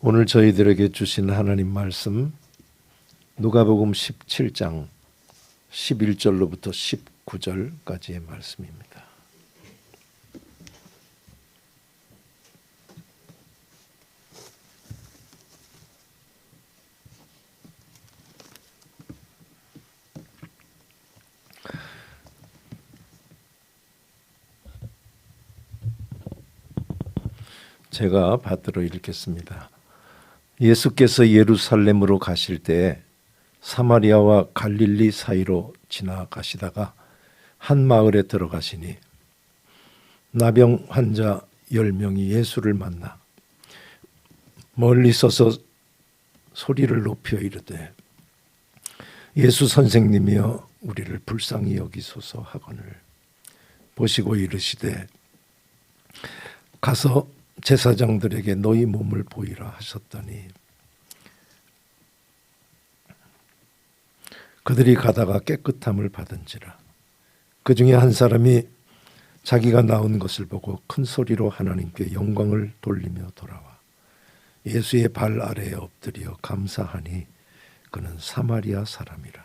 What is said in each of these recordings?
오늘 저희들에게 주신 하나님 말씀 누가복음 17장 11절로부터 19절까지의 말씀입니다. 제가 받들어 읽겠습니다. 예수께서 예루살렘으로 가실 때 사마리아와 갈릴리 사이로 지나가시다가 한 마을에 들어가시니 나병 환자 10명이 예수를 만나 멀리 서서 소리를 높여 이르되 예수 선생님이여 우리를 불쌍히 여기소서 하거늘 보시고 이르시되 가서 제사장들에게 너희 몸을 보이라 하셨더니 그들이 가다가 깨끗함을 받은지라. 그 중에 한 사람이 자기가 나온 것을 보고 큰 소리로 하나님께 영광을 돌리며 돌아와 예수의 발 아래에 엎드려 감사하니 그는 사마리아 사람이라.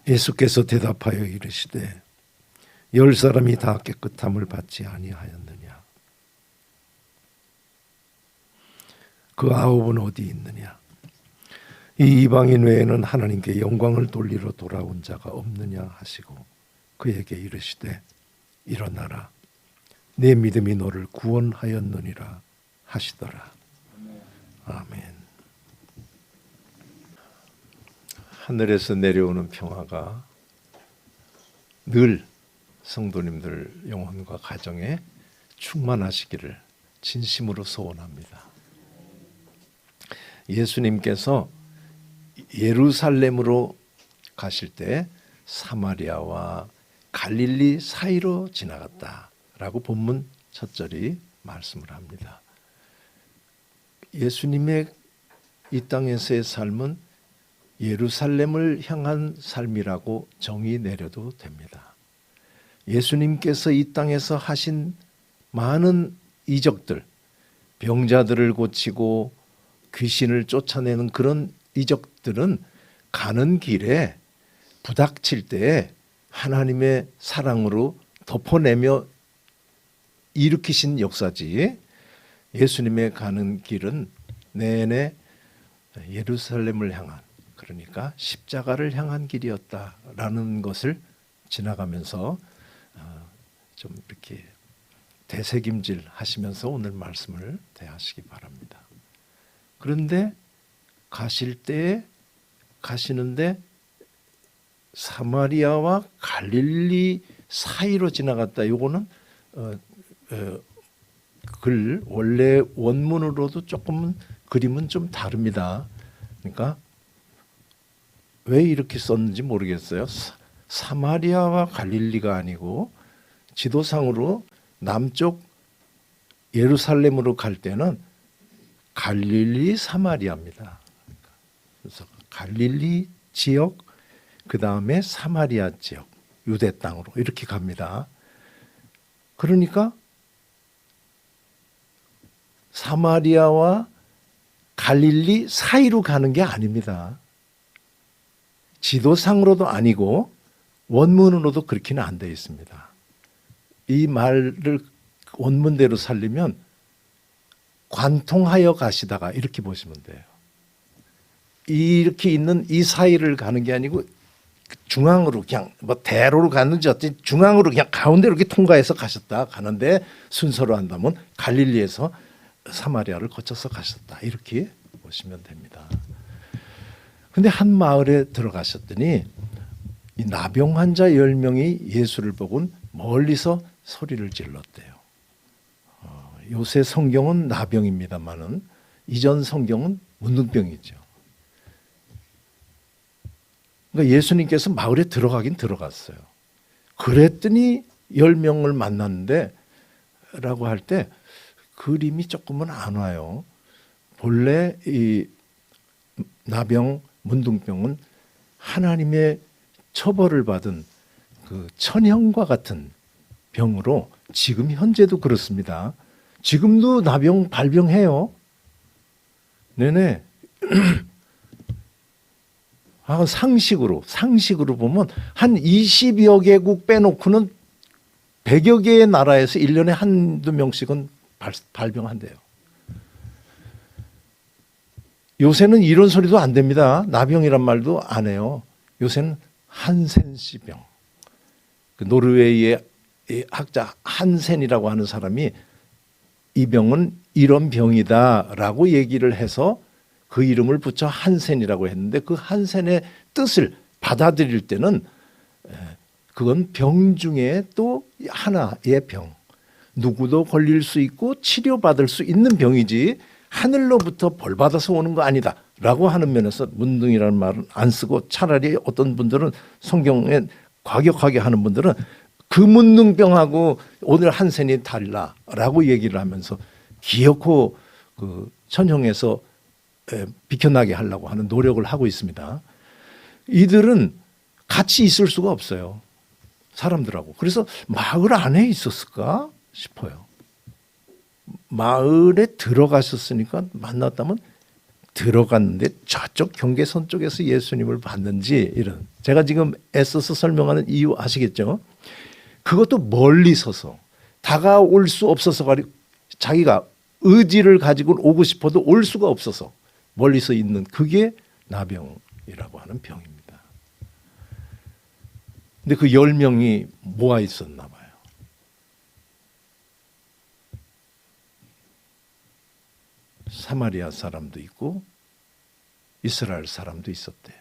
예수께서 대답하여 이르시되 10사람이 다 깨끗함을 받지 아니하였느냐. 그 9은 어디 있느냐. 이 이방인 외에는 하나님께 영광을 돌리러 돌아온 자가 없느냐 하시고 그에게 이르시되 일어나라 내 믿음이 너를 구원하였느니라 하시더라. 아멘. 하늘에서 내려오는 평화가 늘 성도님들 영혼과 가정에 충만하시기를 진심으로 소원합니다. 예수님께서 예루살렘으로 가실 때 사마리아와 갈릴리 사이로 지나갔다라고 본문 첫 절이 말씀을 합니다. 예수님의 이 땅에서의 삶은 예루살렘을 향한 삶이라고 정의 내려도 됩니다. 예수님께서 이 땅에서 하신 많은 이적들, 병자들을 고치고 귀신을 쫓아내는 그런 이적들은 가는 길에 부닥칠 때 하나님의 사랑으로 덮어내며 일으키신 역사지 예수님의 가는 길은 내내 예루살렘을 향한 그러니까 십자가를 향한 길이었다라는 것을 지나가면서 좀 이렇게 되새김질 하시면서 오늘 말씀을 대하시기 바랍니다. 그런데 가시는데 사마리아와 갈릴리 사이로 지나갔다. 이거는 글 원래 원문으로도 조금은 그림은 좀 다릅니다. 그러니까 왜 이렇게 썼는지 모르겠어요. 사마리아와 갈릴리가 아니고 지도상으로 남쪽 예루살렘으로 갈 때는 갈릴리 사마리아입니다. 그래서 갈릴리 지역 그 다음에 사마리아 지역 유대 땅으로 이렇게 갑니다. 그러니까 사마리아와 갈릴리 사이로 가는 게 아닙니다. 지도상으로도 아니고 원문으로도 그렇게는 안 되어 있습니다. 이 말을 원문대로 살리면 관통하여 가시다가 이렇게 보시면 돼요. 이렇게 있는 이 사이를 가는 게 아니고 중앙으로 그냥 뭐 대로로 갔는지 어쨌든 중앙으로 그냥 가운데로 이렇게 통과해서 가셨다. 가는데 순서로 한다면 갈릴리에서 사마리아를 거쳐서 가셨다. 이렇게 보시면 됩니다. 근데 한 마을에 들어가셨더니 이 나병 환자 10명이 예수를 보곤 멀리서 소리를 질렀대요. 요새 성경은 나병입니다만은 이전 성경은 문둥병이죠. 그러니까 예수님께서 마을에 들어가긴 들어갔어요. 그랬더니 10명을 만났는데 라고 할 때 그림이 조금은 안 와요. 본래 이 나병, 문둥병은 하나님의 처벌을 받은 그 천형과 같은 병으로 지금 현재도 그렇습니다. 지금도 나병 발병해요. 네네. 상식으로 보면 한 20여 개국 빼놓고는 100여 개의 나라에서 1년에 한두 명씩은 발병한대요. 요새는 이런 소리도 안 됩니다. 나병이란 말도 안 해요. 요새는 한센시병. 그 노르웨이의 학자 한센이라고 하는 사람이 이 병은 이런 병이다라고 얘기를 해서 그 이름을 붙여 한센이라고 했는데 그 한센의 뜻을 받아들일 때는 그건 병 중에 또 하나의 병. 누구도 걸릴 수 있고 치료받을 수 있는 병이지 하늘로부터 벌 받아서 오는 거 아니다 라고 하는 면에서 문둥이라는 말은 안 쓰고 차라리 어떤 분들은 성경에 과격하게 하는 분들은 그 문둥병하고 오늘 한센이 달라라고 얘기를 하면서 기어코 그 천형에서 비켜나게 하려고 하는 노력을 하고 있습니다. 이들은 같이 있을 수가 없어요. 사람들하고. 그래서 마을 안에 있었을까 싶어요. 마을에 들어가셨으니까 만났다면 들어갔는데 저쪽 경계선 쪽에서 예수님을 봤는지 이런. 제가 지금 애써서 설명하는 이유 아시겠죠? 그것도 멀리 서서 다가올 수 없어서 자기가 의지를 가지고 오고 싶어도 올 수가 없어서 멀리서 있는 그게 나병이라고 하는 병입니다. 근데 그 10명이 모아 있었나 봐요. 사마리아 사람도 있고 이스라엘 사람도 있었대요.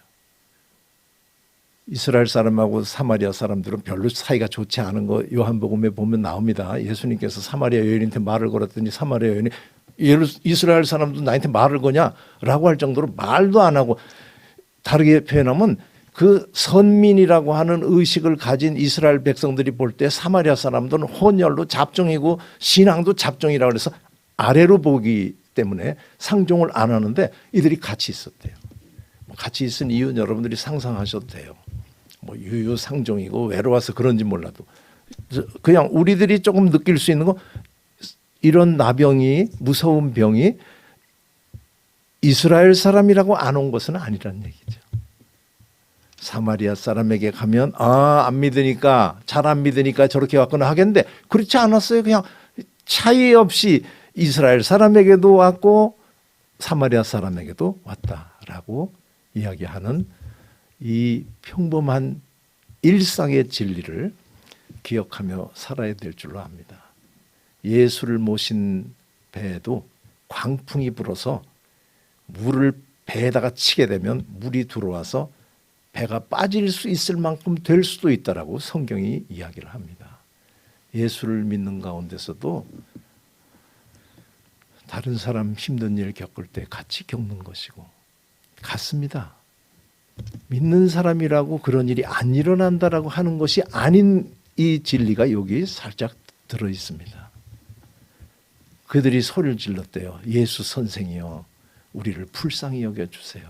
이스라엘 사람하고 사마리아 사람들은 별로 사이가 좋지 않은 거 요한복음에 보면 나옵니다. 예수님께서 사마리아 여인한테 말을 걸었더니 사마리아 여인이 이스라엘 사람도 나한테 말을 거냐라고 할 정도로 말도 안 하고, 다르게 표현하면 그 선민이라고 하는 의식을 가진 이스라엘 백성들이 볼 때 사마리아 사람들은 혼혈로 잡종이고 신앙도 잡종이라고 해서 아래로 보기 때문에 상종을 안 하는데 이들이 같이 있었대요. 같이 있은 이유는 여러분들이 상상하셔도 돼요. 뭐 유유상종이고 외로워서 그런지 몰라도 그냥 우리들이 조금 느낄 수 있는 거, 이런 나병이, 무서운 병이 이스라엘 사람이라고 안 온 것은 아니라는 얘기죠. 사마리아 사람에게 가면 안 믿으니까, 잘 안 믿으니까 저렇게 왔거나 하겠는데 그렇지 않았어요. 그냥 차이 없이 이스라엘 사람에게도 왔고 사마리아 사람에게도 왔다라고 이야기하는 이 평범한 일상의 진리를 기억하며 살아야 될 줄로 압니다. 예수를 모신 배에도 광풍이 불어서 물을 배에다가 치게 되면 물이 들어와서 배가 빠질 수 있을 만큼 될 수도 있다라고 성경이 이야기를 합니다. 예수를 믿는 가운데서도 다른 사람 힘든 일 겪을 때 같이 겪는 것이고 같습니다. 믿는 사람이라고 그런 일이 안 일어난다라고 하는 것이 아닌 이 진리가 여기 살짝 들어 있습니다. 그들이 소리를 질렀대요. 예수 선생이여, 우리를 불쌍히 여겨주세요.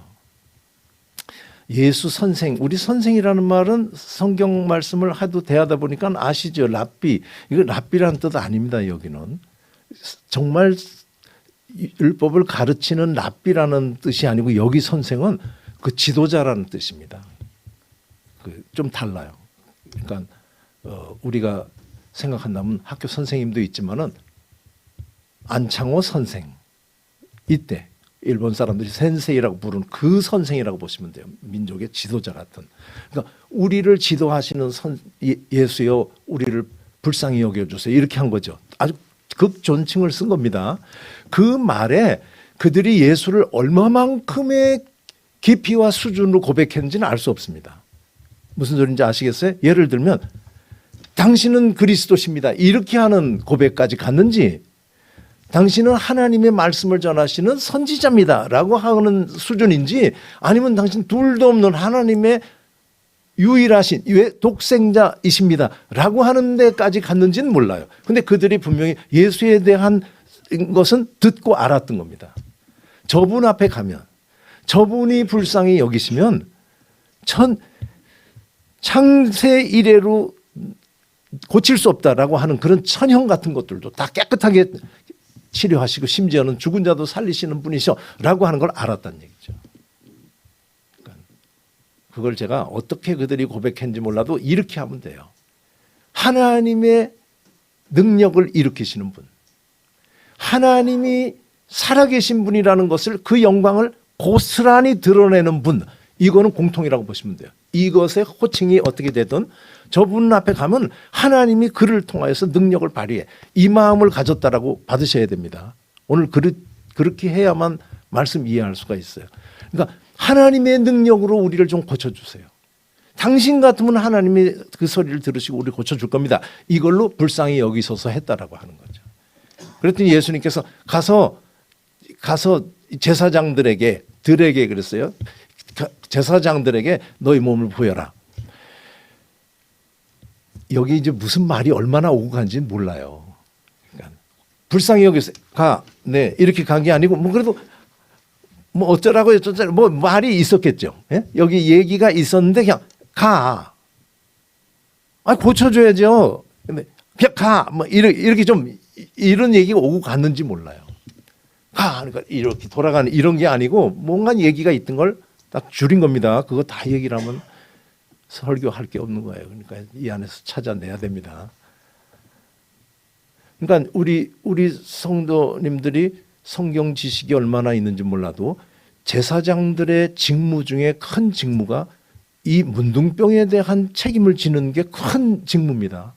예수 선생, 우리 선생이라는 말은 성경 말씀을 하도 대하다 보니까 아시죠? 랍비. 이거 랍비라는 뜻 아닙니다. 여기는 정말 율법을 가르치는 랍비라는 뜻이 아니고 여기 선생은 그 지도자라는 뜻입니다. 좀 달라요. 그러니까 우리가 생각한다면 학교 선생님도 있지만은 안창호 선생, 이때 일본 사람들이 센세이라고 부르는 그 선생이라고 보시면 돼요. 민족의 지도자 같은. 그러니까 우리를 지도하시는 예수여, 우리를 불쌍히 여겨주세요. 이렇게 한 거죠. 아주 극존칭을 쓴 겁니다. 그 말에 그들이 예수를 얼마만큼의 깊이와 수준으로 고백했는지는 알 수 없습니다. 무슨 소리인지 아시겠어요? 예를 들면 당신은 그리스도십니다. 이렇게 하는 고백까지 갔는지, 당신은 하나님의 말씀을 전하시는 선지자입니다 라고 하는 수준인지, 아니면 당신 둘도 없는 하나님의 유일하신 독생자이십니다 라고 하는 데까지 갔는지는 몰라요. 근데 그들이 분명히 예수에 대한 것은 듣고 알았던 겁니다. 저분 앞에 가면, 저분이 불쌍히 여기시면 창세 이래로 고칠 수 없다라고 하는 그런 천형 같은 것들도 다 깨끗하게 치료하시고 심지어는 죽은 자도 살리시는 분이셔라고 하는 걸 알았다는 얘기죠. 그러니까 그걸 제가 어떻게 그들이 고백했는지 몰라도 이렇게 하면 돼요. 하나님의 능력을 일으키시는 분, 하나님이 살아계신 분이라는 것을, 그 영광을 고스란히 드러내는 분, 이거는 공통이라고 보시면 돼요. 이것의 호칭이 어떻게 되든 저분 앞에 가면 하나님이 그를 통하여서 능력을 발휘해 이 마음을 가졌다라고 받으셔야 됩니다. 오늘 그렇게 해야만 말씀 이해할 수가 있어요. 그러니까 하나님의 능력으로 우리를 좀 고쳐주세요. 당신 같으면 하나님이 그 소리를 들으시고 우리 고쳐줄 겁니다. 이걸로 불쌍히 여기소서 했다라고 하는 거죠. 그랬더니 예수님께서 가서 제사장들에게 그랬어요. 제사장들에게 너희 몸을 보여라. 여기 이제 무슨 말이 얼마나 오고 간지 몰라요. 그러니까 불쌍히 여기서 가. 네, 이렇게 간 게 아니고 뭐 그래도 뭐 어쩌라고 뭐 말이 있었겠죠. 예? 여기 얘기가 있었는데 그냥 가. 아, 고쳐줘야죠. 근데 그냥 가. 뭐 이렇게 좀 이런 얘기가 오고 갔는지 몰라요. 가. 그러니까 이렇게 돌아가는 이런 게 아니고 뭔가 얘기가 있던 걸 딱 줄인 겁니다. 그거 다 얘기를 하면 설교할 게 없는 거예요. 그러니까 이 안에서 찾아내야 됩니다. 그러니까 우리 성도님들이 성경 지식이 얼마나 있는지 몰라도 제사장들의 직무 중에 큰 직무가 이 문둥병에 대한 책임을 지는 게 큰 직무입니다.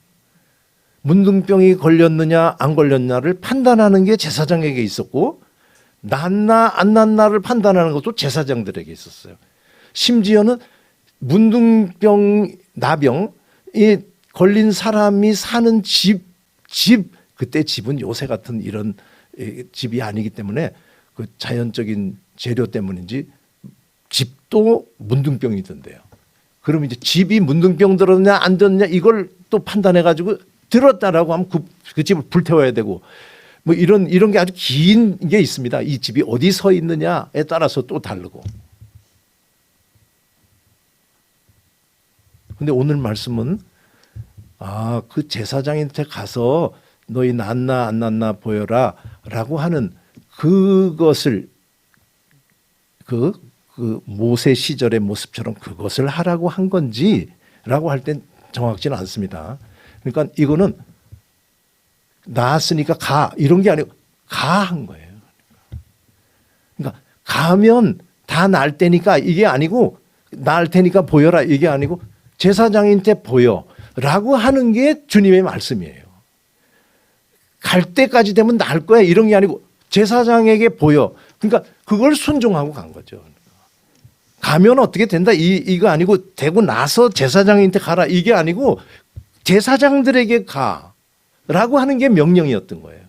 문둥병이 걸렸느냐 안 걸렸냐를 판단하는 게 제사장에게 있었고, 낫나 안 낫나를 판단하는 것도 제사장들에게 있었어요. 심지어는 문둥병, 나병이 걸린 사람이 사는 집, 그때 집은 요새 같은 이런 집이 아니기 때문에 그 자연적인 재료 때문인지 집도 문둥병이던데요. 그럼 이제 집이 문둥병 들었냐 안 들었냐 이걸 또 판단해가지고 들었다라고 하면 그 집을 불태워야 되고, 뭐 이런 게 아주 긴 게 있습니다. 이 집이 어디 서 있느냐에 따라서 또 다르고. 근데 오늘 말씀은 그 제사장한테 가서 너희 낫나 안 낫나 보여라 라고 하는 그것을 그 모세 시절의 모습처럼 그것을 하라고 한 건지 라고 할 땐 정확지는 않습니다. 그러니까 이거는 나았으니까 가 이런 게 아니고 가 한 거예요. 그러니까 가면 다 나을 테니까 이게 아니고 나을 테니까 보여라 이게 아니고 제사장한테 보여라고 하는 게 주님의 말씀이에요. 갈 때까지 되면 나을 거야 이런 게 아니고 제사장에게 보여. 그러니까 그걸 순종하고 간 거죠. 가면 어떻게 된다 이거 아니고 되고 나서 제사장한테 가라 이게 아니고 제사장들에게 가라고 하는 게 명령이었던 거예요.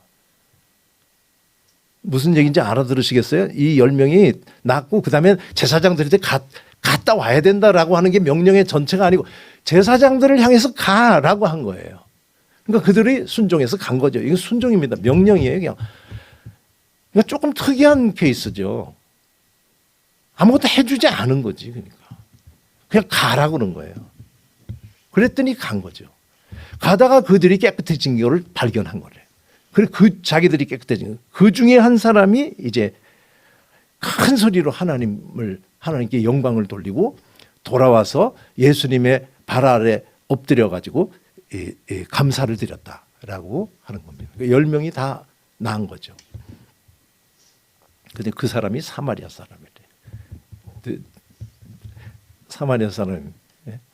무슨 얘기인지 알아들으시겠어요? 이 10명이 낳고 그다음에 제사장들한테 갔다 와야 된다라고 하는 게 명령의 전체가 아니고 제사장들을 향해서 가라고 한 거예요. 그러니까 그들이 순종해서 간 거죠. 이건 순종입니다. 명령이에요. 그냥. 그러니까 조금 특이한 케이스죠. 아무것도 해주지 않은 거지. 그러니까 그냥 가라고 그런 거예요. 그랬더니 간 거죠. 가다가 그들이 깨끗해진 것을 발견한 거래요. 그리고 자기들이 깨끗해진 거. 그 중에 한 사람이 이제 큰 소리로 하나님께 영광을 돌리고 돌아와서 예수님의 발 아래 엎드려 가지고 감사를 드렸다라고 하는 겁니다. 10명이 다 나은 거죠. 근데 그 사람이 사마리아 사람이래요. 사마리아 사람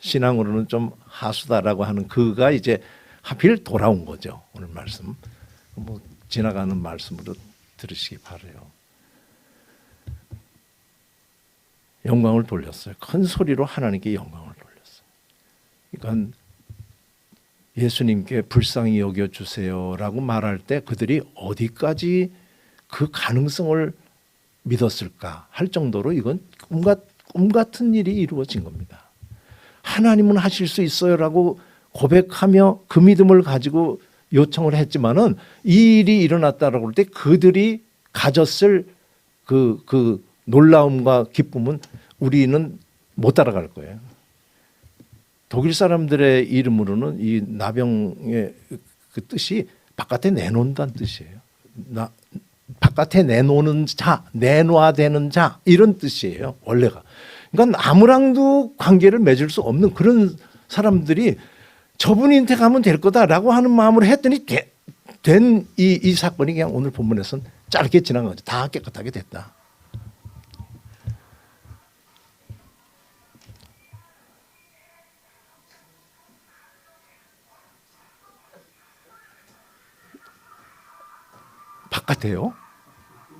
신앙으로는 좀 하수다라고 하는 그가 이제 하필 돌아온 거죠. 오늘 말씀 뭐 지나가는 말씀으로 들으시기 바라요. 영광을 돌렸어요. 큰 소리로 하나님께 영광을 돌렸어요. 그러니까 예수님께 불쌍히 여겨주세요라고 말할 때 그들이 어디까지 그 가능성을 믿었을까 할 정도로 이건 꿈 같은 일이 이루어진 겁니다. 하나님은 하실 수 있어요라고 고백하며 그 믿음을 가지고 요청을 했지만은 이 일이 일어났다라고 할 때 그들이 가졌을 그 놀라움과 기쁨은 우리는 못 따라갈 거예요. 독일 사람들의 이름으로는 이 나병의 그 뜻이 바깥에 내놓는다는 뜻이에요. 바깥에 내놓는 자, 내놔되는 자 이런 뜻이에요. 원래가. 그러니까 아무랑도 관계를 맺을 수 없는 그런 사람들이 저분한테 가면 될 거다라고 하는 마음으로 했더니 된 이 사건이 그냥 오늘 본문에서는 짧게 지난 거죠. 다 깨끗하게 됐다. 바깥에요?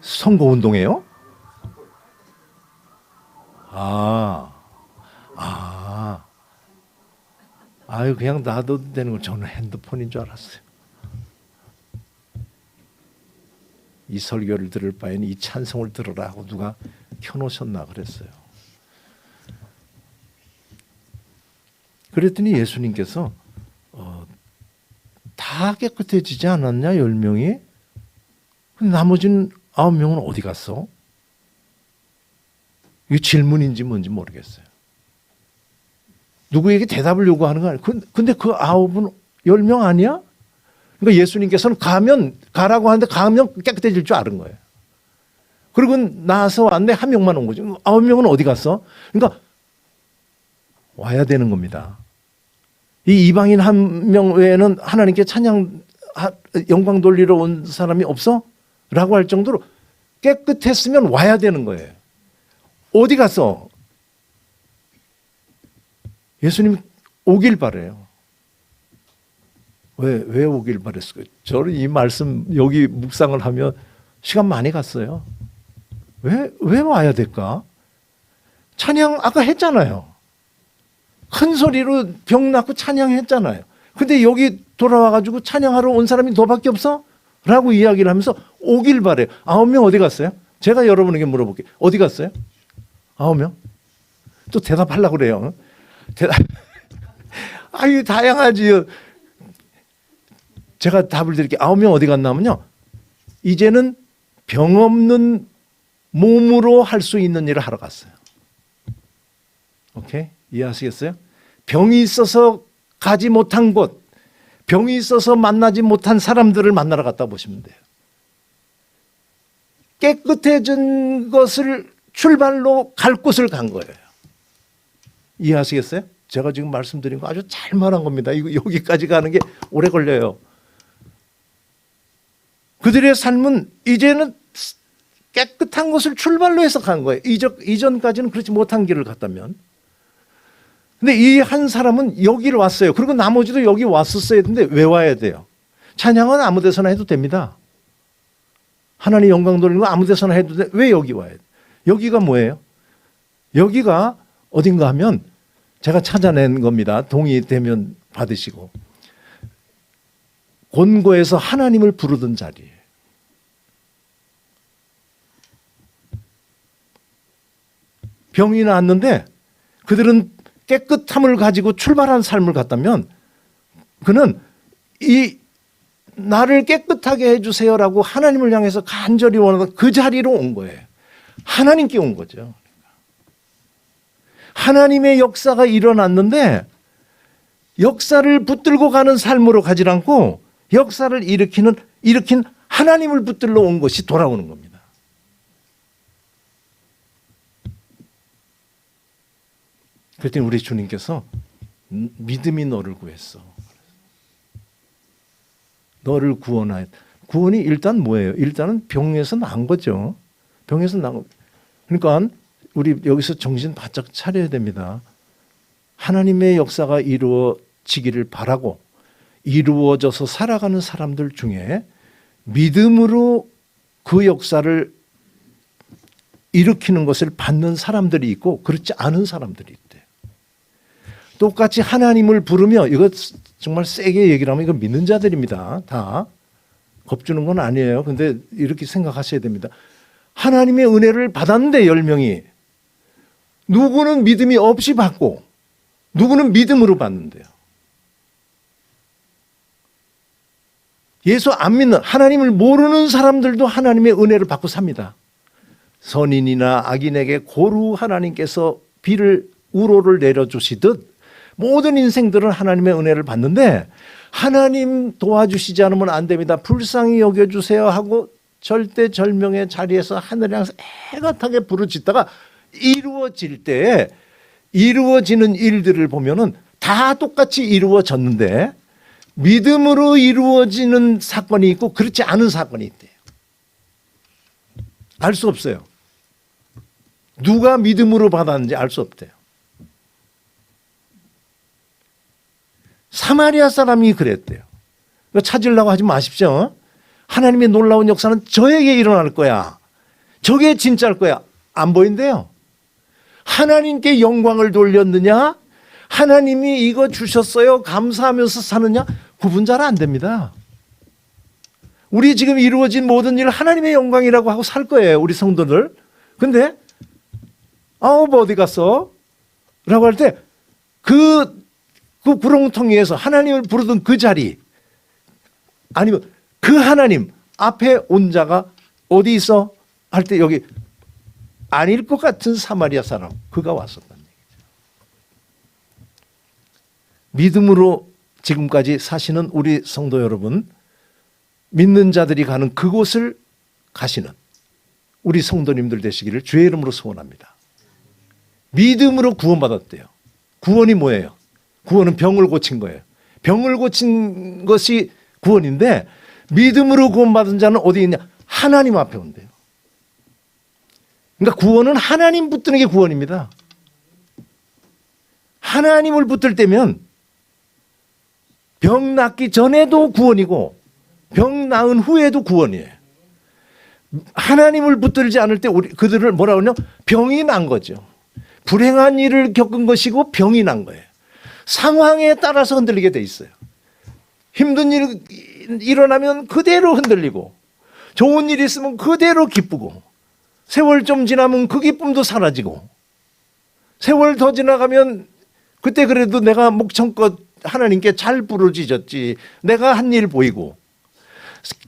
선거운동에요? 아유, 그냥 놔둬도 되는 걸 저는 핸드폰인 줄 알았어요. 이 설교를 들을 바에는 이 찬송을 들으라 하고 누가 켜놓으셨나 그랬어요. 그랬더니 예수님께서 다 깨끗해지지 않았냐 10명이? 나머지는 9명은 어디 갔어? 이게 질문인지 뭔지 모르겠어요. 누구에게 대답을 요구하는 거 아니에요. 근데 그 9은 10명 아니야? 그러니까 예수님께서는 가라고 하는데 가면 깨끗해질 줄 아는 거예요. 그리고 나서 왔는데 1명만 온 거죠. 9명은 어디 갔어? 그러니까 와야 되는 겁니다. 이 이방인 1명 외에는 하나님께 영광 돌리러 온 사람이 없어? 라고 할 정도로 깨끗했으면 와야 되는 거예요. 어디 갔어? 예수님 오길 바래요. 왜 오길 바랬을까요? 저는 이 말씀 여기 묵상을 하면 시간 많이 갔어요. 왜 와야 될까? 찬양 아까 했잖아요. 큰 소리로 병 낫고 찬양했잖아요. 근데 여기 돌아와가지고 찬양하러 온 사람이 너밖에 없어? 라고 이야기를 하면서 오길 바래요. 9명 어디 갔어요? 제가 여러분에게 물어볼게요. 어디 갔어요? 9명? 또 대답하려고 그래요. 아유, 다양하지요. 제가 답을 드릴게요. 9명 어디 갔냐면요. 이제는 병 없는 몸으로 할 수 있는 일을 하러 갔어요. 오케이? 이해하시겠어요? 병이 있어서 가지 못한 곳, 병이 있어서 만나지 못한 사람들을 만나러 갔다 보시면 돼요. 깨끗해진 것을 출발로 갈 곳을 간 거예요. 이해하시겠어요? 제가 지금 말씀드린 거 아주 잘 말한 겁니다. 이거 여기까지 가는 게 오래 걸려요. 그들의 삶은 이제는 깨끗한 것을 출발로 해서 간 거예요. 이전까지는 그렇지 못한 길을 갔다면. 근데 이 한 사람은 여기를 왔어요. 그리고 나머지도 여기 왔었어야 되는데 왜 와야 돼요? 찬양은 아무 데서나 해도 됩니다. 하나님 영광 돌리는 거 아무 데서나 해도 돼. 왜 여기 와야 돼? 여기가 뭐예요? 여기가 어딘가 하면 제가 찾아낸 겁니다. 동의되면 받으시고. 곤고에서 하나님을 부르던 자리예요. 병이 나왔는데 그들은 깨끗함을 가지고 출발한 삶을 갖다면 그는 이 나를 깨끗하게 해주세요라고 하나님을 향해서 간절히 원하던 그 자리로 온 거예요. 하나님께 온 거죠. 하나님의 역사가 일어났는데 역사를 붙들고 가는 삶으로 가지 않고 역사를 일으킨 하나님을 붙들러 온 것이 돌아오는 겁니다. 그랬더니 우리 주님께서 믿음이 너를 구했어. 너를 구원하여. 구원이 일단 뭐예요? 일단은 병에서 난 거죠. 병에서 난 거. 그러니까 우리 여기서 정신 바짝 차려야 됩니다. 하나님의 역사가 이루어지기를 바라고 이루어져서 살아가는 사람들 중에 믿음으로 그 역사를 일으키는 것을 받는 사람들이 있고 그렇지 않은 사람들이 있대요. 똑같이 하나님을 부르며 이거 정말 세게 얘기를 하면 이거 믿는 자들입니다. 다 겁주는 건 아니에요. 근데 이렇게 생각하셔야 됩니다. 하나님의 은혜를 받았는데 10명이 누구는 믿음이 없이 받고 누구는 믿음으로 받는데요. 예수 안 믿는 하나님을 모르는 사람들도 하나님의 은혜를 받고 삽니다. 선인이나 악인에게 고루 하나님께서 비를 우로를 내려주시듯 모든 인생들은 하나님의 은혜를 받는데 하나님 도와주시지 않으면 안 됩니다. 불쌍히 여겨주세요 하고 절대절명의 자리에서 하늘을 향해서 애같하게 부르짖다가 이루어질 때에 이루어지는 일들을 보면은 다 똑같이 이루어졌는데 믿음으로 이루어지는 사건이 있고 그렇지 않은 사건이 있대요. 알 수 없어요. 누가 믿음으로 받았는지 알 수 없대요. 사마리아 사람이 그랬대요. 찾으려고 하지 마십시오. 하나님의 놀라운 역사는 저에게 일어날 거야. 저게 진짜일 거야. 안 보인대요. 하나님께 영광을 돌렸느냐? 하나님이 이거 주셨어요. 감사하면서 사느냐? 구분 잘 안 됩니다. 우리 지금 이루어진 모든 일 하나님의 영광이라고 하고 살 거예요. 우리 성도들. 근데 뭐 어디 갔어? 라고 할 때 그 구렁텅이에서 하나님을 부르던 그 자리 아니면 그 하나님 앞에 온 자가 어디 있어? 할 때 여기 아닐 것 같은 사마리아 사람 그가 왔었다는 얘기죠. 믿음으로 지금까지 사시는 우리 성도 여러분, 믿는 자들이 가는 그곳을 가시는 우리 성도님들 되시기를 주의 이름으로 소원합니다. 믿음으로 구원받았대요. 구원이 뭐예요? 구원은 병을 고친 거예요. 병을 고친 것이 구원인데 믿음으로 구원받은 자는 어디 있냐? 하나님 앞에 온대요. 그러니까 구원은 하나님 붙드는 게 구원입니다. 하나님을 붙들 때면 병 낫기 전에도 구원이고 병 나은 후에도 구원이에요. 하나님을 붙들지 않을 때 우리 그들을 뭐라고 하냐? 병이 난 거죠. 불행한 일을 겪은 것이고 병이 난 거예요. 상황에 따라서 흔들리게 돼 있어요. 힘든 일 일어나면 그대로 흔들리고 좋은 일이 있으면 그대로 기쁘고 세월 좀 지나면 그 기쁨도 사라지고 세월 더 지나가면 그때 그래도 내가 목청껏 하나님께 잘 부르짖었지 내가 한 일 보이고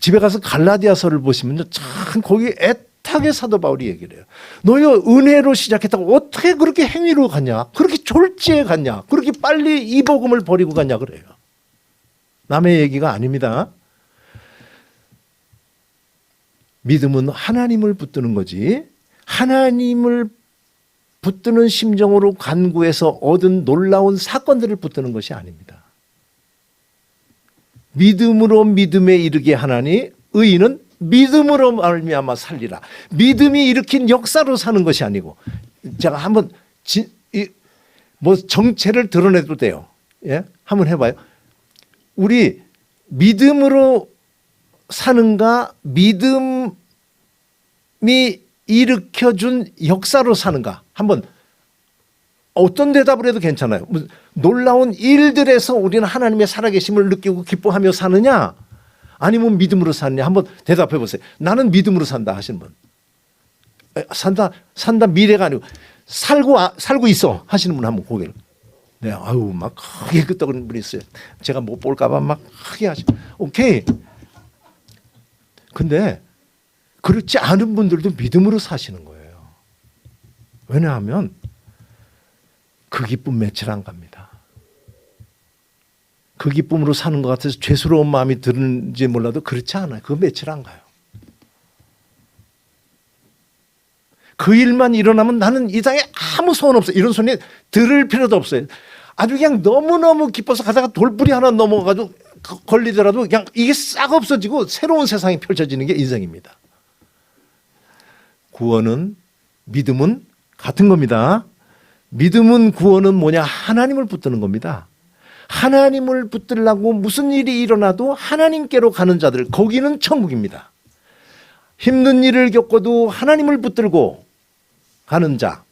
집에 가서 갈라디아서를 보시면요 참 거기 애타게 사도 바울이 얘기를 해요. 너요 은혜로 시작했다고 어떻게 그렇게 행위로 갔냐 그렇게 졸지에 갔냐 그렇게 빨리 이 복음을 버리고 갔냐 그래요. 남의 얘기가 아닙니다. 믿음은 하나님을 붙드는 거지 하나님을 붙드는 심정으로 간구해서 얻은 놀라운 사건들을 붙드는 것이 아닙니다. 믿음으로 믿음에 이르게 하나니 의인은 믿음으로 말미암아 살리라. 믿음이 일으킨 역사로 사는 것이 아니고 제가 한번 뭐 정체를 드러내도 돼요. 예? 한번 해봐요. 우리 믿음으로 사는가 믿음이 일으켜준 역사로 사는가 한번 어떤 대답을 해도 괜찮아요. 놀라운 일들에서 우리는 하나님의 살아계심을 느끼고 기뻐하며 사느냐 아니면 믿음으로 사느냐 한번 대답해 보세요. 나는 믿음으로 산다 하시는 분. 산다 미래가 아니고 살고 있어 하시는 분 한번 고개를. 네, 아유 막 크게 끄떡거리는 분이 있어요. 제가 못 볼까봐 막 크게 하시고 오케이. 근데 그렇지 않은 분들도 믿음으로 사시는 거예요. 왜냐하면 그 기쁨 며칠 안 갑니다. 그 기쁨으로 사는 것 같아서 죄스러운 마음이 드는지 몰라도 그렇지 않아요. 그거 며칠 안 가요. 그 일만 일어나면 나는 이 땅에 아무 소원 없어요. 이런 소리 들을 필요도 없어요. 아주 그냥 너무너무 기뻐서 가다가 돌부리 하나 넘어가가지고 걸리더라도 그냥 이게 싹 없어지고 새로운 세상이 펼쳐지는 게 인생입니다. 구원은 믿음은 같은 겁니다. 믿음은 구원은 뭐냐? 하나님을 붙드는 겁니다. 하나님을 붙들려고 무슨 일이 일어나도 하나님께로 가는 자들 거기는 천국입니다. 힘든 일을 겪어도 하나님을 붙들고 가는 자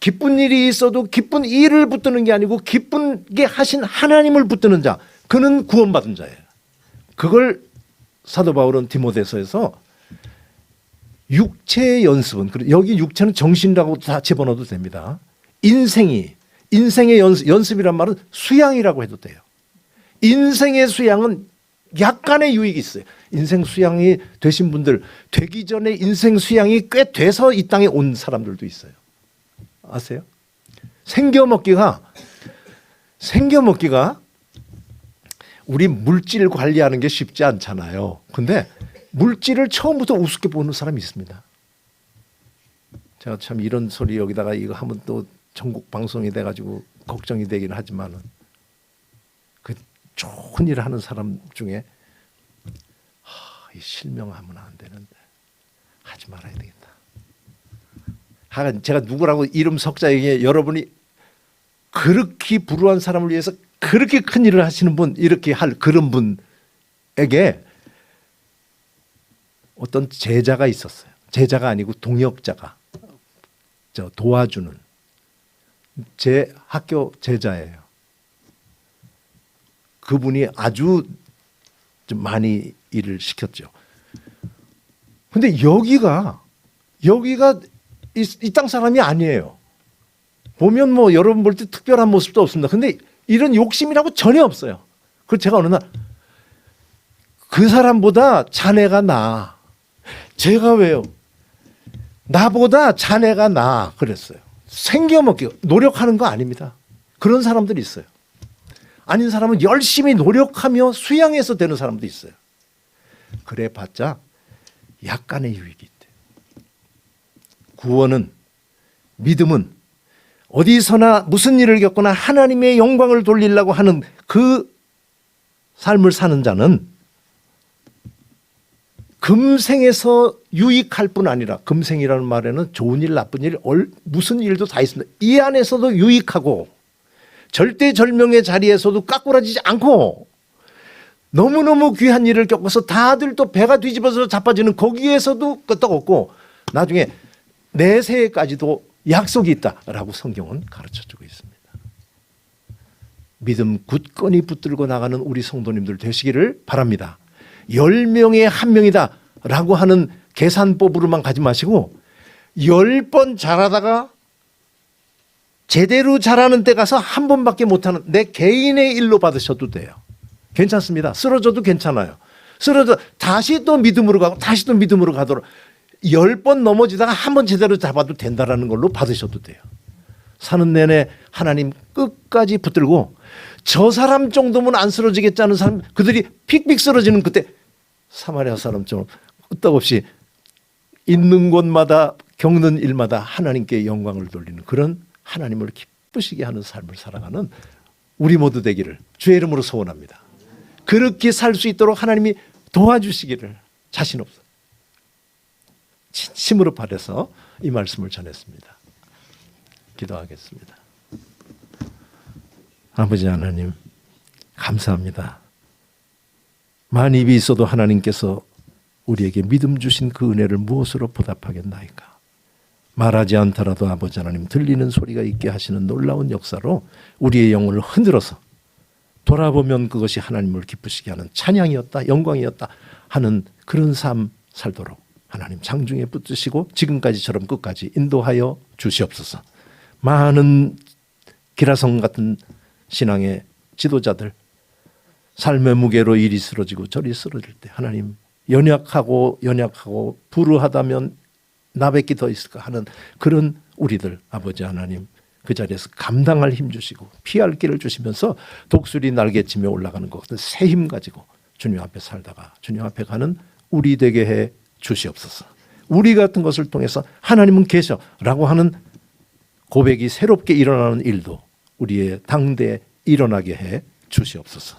기쁜 일이 있어도 기쁜 일을 붙드는 게 아니고 기쁘게 하신 하나님을 붙드는 자 그는 구원받은 자예요. 그걸 사도 바울은 디모데서에서 육체의 연습은 여기 육체는 정신이라고 다 집어넣어도 됩니다. 인생의 연습이란 말은 수양이라고 해도 돼요. 인생의 수양은 약간의 유익이 있어요. 인생 수양이 되신 분들 되기 전에 인생 수양이 꽤 돼서 이 땅에 온 사람들도 있어요. 아세요? 생겨먹기가 우리 물질 관리하는 게 쉽지 않잖아요. 근데 물질을 처음부터 우습게 보는 사람이 있습니다. 제가 참 이런 소리 여기다가 이거 하면 또 전국 방송이 돼가지고 걱정이 되긴 하지만은 그 좋은 일 하는 사람 중에 이 실명하면 안 되는데 하지 말아야 되겠다. 하여간 제가 누구라고 이름 석자에게 여러분이 그렇게 불우한 사람을 위해서 그렇게 큰 일을 하시는 분, 이렇게 할 그런 분에게 어떤 제자가 있었어요. 제자가 아니고 동역자가, 도와주는 제 학교 제자예요. 그분이 아주 좀 많이 일을 시켰죠. 근데 여기가 이 땅 사람이 아니에요. 보면 뭐 여러분 볼 때 특별한 모습도 없습니다. 근데 이런 욕심이라고 전혀 없어요. 그래서 제가 어느 날 그 사람보다 자네가 나아. 제가 왜요? 나보다 자네가 나아. 그랬어요. 생겨먹기 노력하는 거 아닙니다. 그런 사람들이 있어요. 아닌 사람은 열심히 노력하며 수양해서 되는 사람도 있어요. 그래 봤자 약간의 유익이 있대. 구원은, 믿음은 어디서나 무슨 일을 겪거나 하나님의 영광을 돌리려고 하는 그 삶을 사는 자는 금생에서 유익할 뿐 아니라, 금생이라는 말에는 좋은 일, 나쁜 일, 무슨 일도 다 있습니다. 이 안에서도 유익하고 절대절명의 자리에서도 까꾸라지지 않고 너무너무 귀한 일을 겪어서 다들 또 배가 뒤집어서 자빠지는 거기에서도 끄떡없고 나중에 내세에까지도 약속이 있다라고 성경은 가르쳐주고 있습니다. 믿음 굳건히 붙들고 나가는 우리 성도님들 되시기를 바랍니다. 10명에 1명이다 라고 하는 계산법으로만 가지 마시고 10번 잘하다가 제대로 잘하는 때 가서 한 번밖에 못하는 내 개인의 일로 받으셔도 돼요. 괜찮습니다. 쓰러져도 괜찮아요. 쓰러져 다시 또 믿음으로 가고 다시 또 믿음으로 가도록 10번 넘어지다가 한 번 제대로 잡아도 된다라는 걸로 받으셔도 돼요. 사는 내내 하나님 끝까지 붙들고 저 사람 정도면 안 쓰러지겠지 하는 사람, 그들이 픽픽 쓰러지는 그때 사마리아 사람처럼 끄떡없이 있는 곳마다 겪는 일마다 하나님께 영광을 돌리는 그런 하나님을 기쁘시게 하는 삶을 살아가는 우리 모두 되기를 주의 이름으로 소원합니다. 그렇게 살 수 있도록 하나님이 도와주시기를 자신 없어 진심으로 바라서 이 말씀을 전했습니다. 기도하겠습니다. 아버지 하나님 감사합니다. 만 입이 있어도 하나님께서 우리에게 믿음 주신 그 은혜를 무엇으로 보답하겠나이까. 말하지 않더라도 아버지 하나님 들리는 소리가 있게 하시는 놀라운 역사로 우리의 영혼을 흔들어서 돌아보면 그것이 하나님을 기쁘시게 하는 찬양이었다, 영광이었다 하는 그런 삶 살도록 하나님 장중에 붙드시고 지금까지처럼 끝까지 인도하여 주시옵소서. 많은 기라성 같은 신앙의 지도자들 삶의 무게로 이리 쓰러지고 저리 쓰러질 때 하나님 연약하고 불우하다면 나밖에 더 있을까 하는 그런 우리들 아버지 하나님 그 자리에서 감당할 힘 주시고 피할 길을 주시면서 독수리 날개치며 올라가는 것 같은 새 힘 가지고 주님 앞에 살다가 주님 앞에 가는 우리 되게 해 주시옵소서. 우리 같은 것을 통해서 하나님은 계셔라고 하는 고백이 새롭게 일어나는 일도 우리의 당대에 일어나게 해 주시옵소서.